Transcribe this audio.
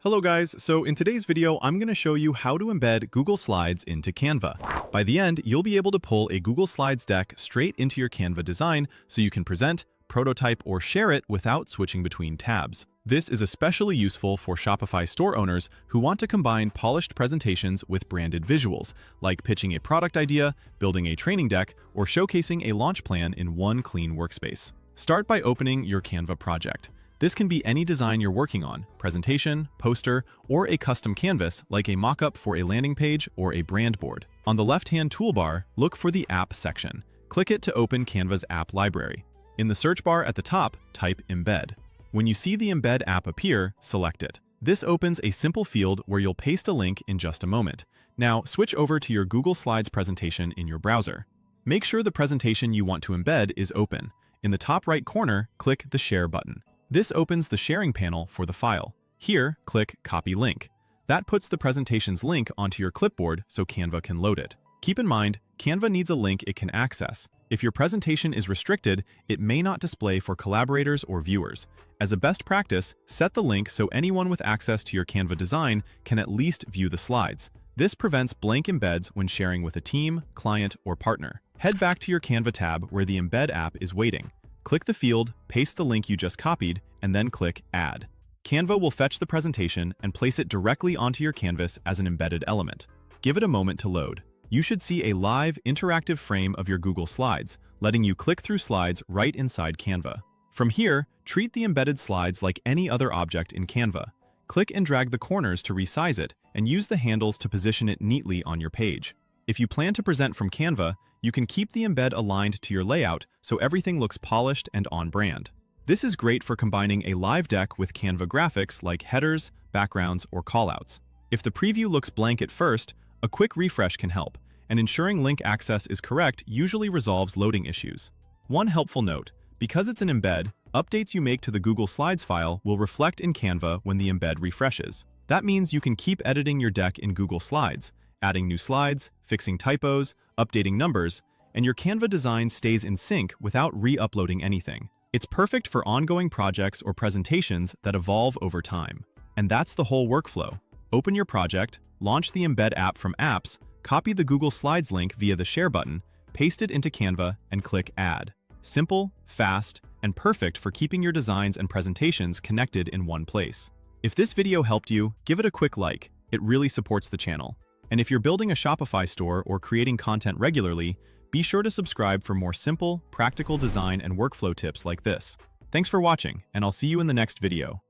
Hello guys, so in today's video, I'm going to show you how to embed Google Slides into Canva. By the end, you'll be able to pull a Google Slides deck straight into your Canva design so you can present, prototype, or share it without switching between tabs. This is especially useful for Shopify store owners who want to combine polished presentations with branded visuals, like pitching a product idea, building a training deck, or showcasing a launch plan in one clean workspace. Start by opening your Canva project. This can be any design you're working on, presentation, poster, or a custom canvas like a mock-up for a landing page or a brand board. On the left-hand toolbar, look for the App section. Click it to open Canva's app library. In the search bar at the top, type Embed. When you see the Embed app appear, select it. This opens a simple field where you'll paste a link in just a moment. Now, switch over to your Google Slides presentation in your browser. Make sure the presentation you want to embed is open. In the top right corner, click the Share button. This opens the sharing panel for the file. Here, click Copy Link. That puts the presentation's link onto your clipboard so Canva can load it. Keep in mind, Canva needs a link it can access. If your presentation is restricted, it may not display for collaborators or viewers. As a best practice, set the link so anyone with access to your Canva design can at least view the slides. This prevents blank embeds when sharing with a team, client, or partner. Head back to your Canva tab where the Embed app is waiting. Click the field, paste the link you just copied, and then click Add. Canva will fetch the presentation and place it directly onto your canvas as an embedded element. Give it a moment to load. You should see a live, interactive frame of your Google Slides, letting you click through slides right inside Canva. From here, treat the embedded slides like any other object in Canva. Click and drag the corners to resize it, and use the handles to position it neatly on your page. If you plan to present from Canva, you can keep the embed aligned to your layout so everything looks polished and on brand. This is great for combining a live deck with Canva graphics like headers, backgrounds, or callouts. If the preview looks blank at first, a quick refresh can help, and ensuring link access is correct usually resolves loading issues. One helpful note, because it's an embed, updates you make to the Google Slides file will reflect in Canva when the embed refreshes. That means you can keep editing your deck in Google Slides, adding new slides, fixing typos, updating numbers, and your Canva design stays in sync without re-uploading anything. It's perfect for ongoing projects or presentations that evolve over time. And that's the whole workflow. Open your project, launch the Embed app from Apps, copy the Google Slides link via the Share button, paste it into Canva, and click Add. Simple, fast, and perfect for keeping your designs and presentations connected in one place. If this video helped you, give it a quick like. It really supports the channel. And if you're building a Shopify store or creating content regularly, be sure to subscribe for more simple, practical design and workflow tips like this. Thanks for watching, and I'll see you in the next video.